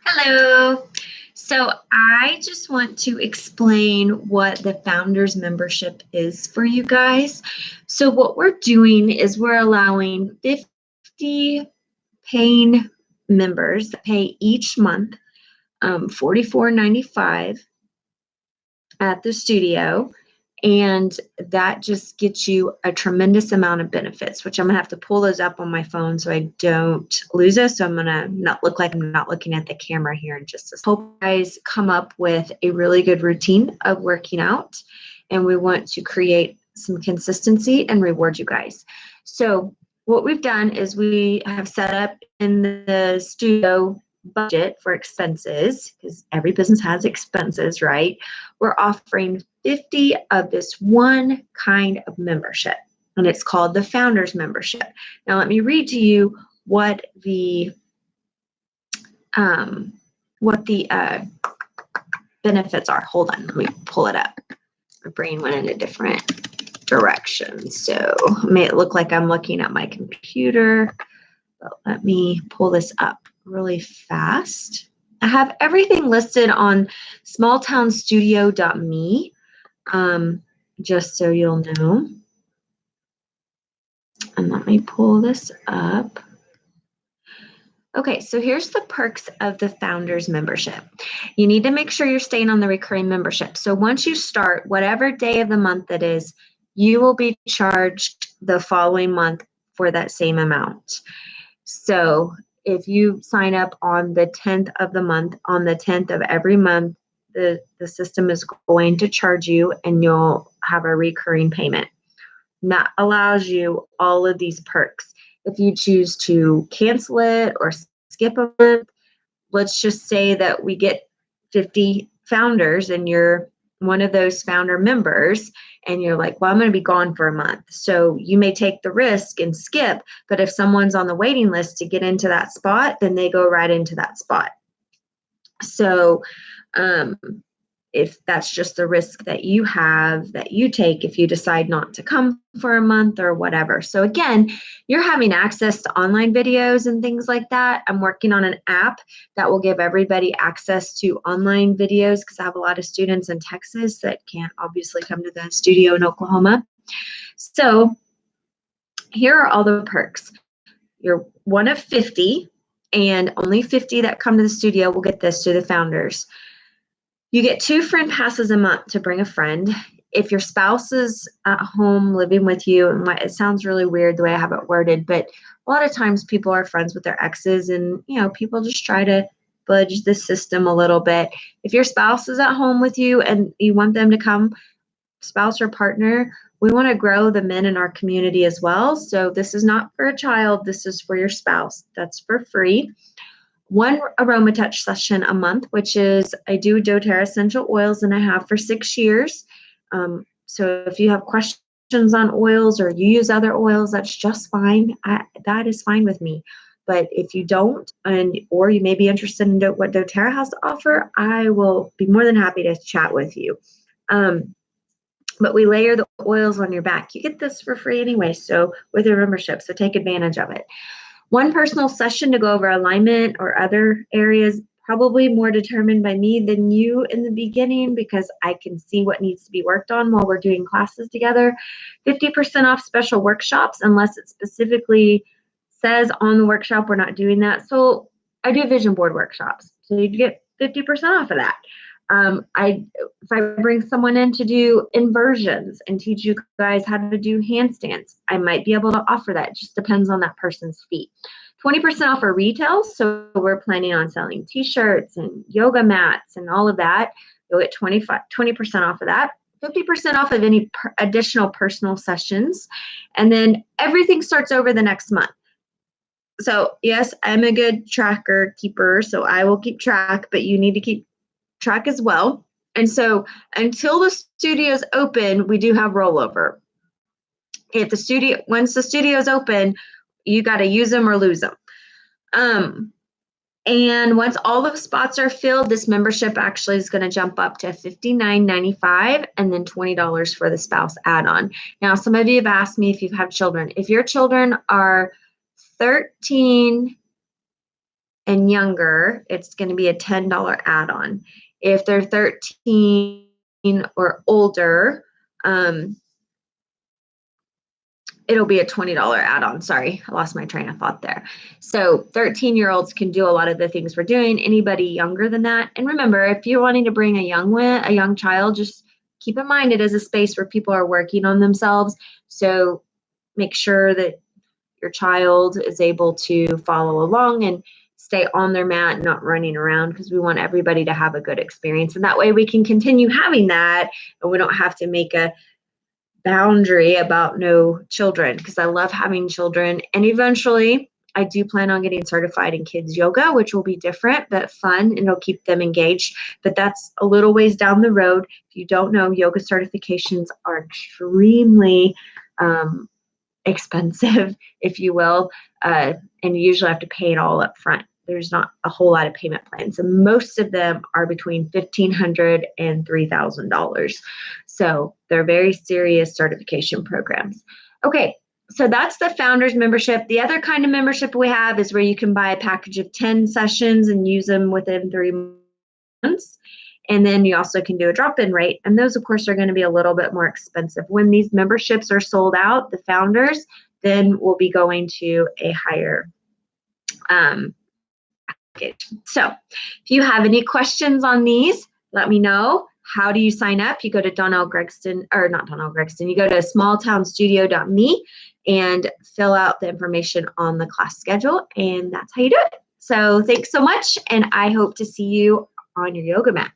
Hello. So I just want to explain what the Founders Membership is for you guys. So what we're doing is we're allowing 50 paying members that pay each month $44.95 at the studio. And that just gets you a tremendous amount of benefits, which I'm gonna have to pull those up on my phone so I don't lose those. So I'm gonna not look like I'm not looking at the camera here in just a second. Hope you guys come up with a really good routine of working out, and we want to create some consistency and reward you guys. So what we've done is we have set up in the studio budget for expenses, because every business has expenses, right? We're offering 50 of this one kind of membership, and it's called the Founders Membership. Now let me read to you what the benefits are. Hold on, let me pull it up. My brain went in a different direction, so it may look like I'm looking at my computer, but let me pull this up really fast. I have everything listed on smalltownstudio.me, just so you'll know. And let me pull this up. Okay, so here's the perks of the Founders Membership. You need to make sure you're staying on the recurring membership. So once you start, whatever day of the month it is, you will be charged the following month for that same amount. So if you sign up on the 10th of the month, on the 10th of every month, the system is going to charge you and you'll have a recurring payment. And that allows you all of these perks. If you choose to cancel it or skip a month, let's just say that we get 50 founders and you're one of those founder members and you're like, well, I'm going to be gone for a month. So you may take the risk and skip, but if someone's on the waiting list to get into that spot, then they go right into that spot. So if that's just the risk that you have, that you take if you decide not to come for a month or whatever. So again, you're having access to online videos and things like that. I'm working on an app that will give everybody access to online videos, because I have a lot of students in Texas that can't obviously come to the studio in Oklahoma. So here are all the perks. You're one of 50, and only 50 that come to the studio will get this, to the founders. You get 2 friend passes a month to bring a friend. If your spouse is at home living with you, and it sounds really weird the way I have it worded, but a lot of times people are friends with their exes, and people just try to budge the system a little bit. If your spouse is at home with you and you want them to come, spouse or partner, we want to grow the men in our community as well. So this is not for a child, this is for your spouse. That's for free. 1 aroma touch session a month, which is, I do doTERRA essential oils and I have for 6 years. So if you have questions on oils or you use other oils, that's just fine. That is fine with me. But if you don't, or you may be interested in what doTERRA has to offer, I will be more than happy to chat with you. But we layer the oils on your back. You get this for free anyway, so with your membership, so take advantage of it. 1 personal session to go over alignment or other areas, probably more determined by me than you in the beginning, because I can see what needs to be worked on while we're doing classes together. 50% off special workshops, unless it specifically says on the workshop we're not doing that. So I do vision board workshops, so you get 50% off of that. If I bring someone in to do inversions and teach you guys how to do handstands, I might be able to offer that. It just depends on that person's feet. 20% off for retail. So we're planning on selling t-shirts and yoga mats and all of that. You'll get 20% off of that. 50% off of any additional personal sessions. And then everything starts over the next month. So yes, I'm a good tracker keeper, so I will keep track, but you need to keep track as well. And so until the studio's open, we do have rollover. Once the studio's open, you got to use them or lose them. And once all the spots are filled, this membership actually is going to jump up to $59.95 and then $20 for the spouse add-on. Now, some of you have asked me if you have children. If your children are 13 and younger, it's going to be a $10 add-on. If they're 13 or older, it'll be a $20 add-on. Sorry, I lost my train of thought there. So 13-year-olds can do a lot of the things we're doing. Anybody younger than that. And remember, if you're wanting to bring a young child, just keep in mind it is a space where people are working on themselves. So make sure that your child is able to follow along and stay on their mat, not running around, because we want everybody to have a good experience. And that way we can continue having that and we don't have to make a boundary about no children, because I love having children. And eventually I do plan on getting certified in kids yoga, which will be different but fun, and it'll keep them engaged. But that's a little ways down the road. If you don't know, yoga certifications are extremely expensive, if you will, and you usually have to pay it all up front. There's not a whole lot of payment plans. And most of them are between $1,500 and $3,000. So they're very serious certification programs. Okay, so that's the founders membership. The other kind of membership we have is where you can buy a package of 10 sessions and use them within 3 months. And then you also can do a drop-in rate. And those, of course, are going to be a little bit more expensive. When these memberships are sold out, the founders, then we'll be going to a higher package. So if you have any questions on these, let me know. How do you sign up? You go to Donnell Gregston, or not Donnell Gregston, you go to smalltownstudio.me and fill out the information on the class schedule, and that's how you do it. So thanks so much, and I hope to see you on your yoga mat.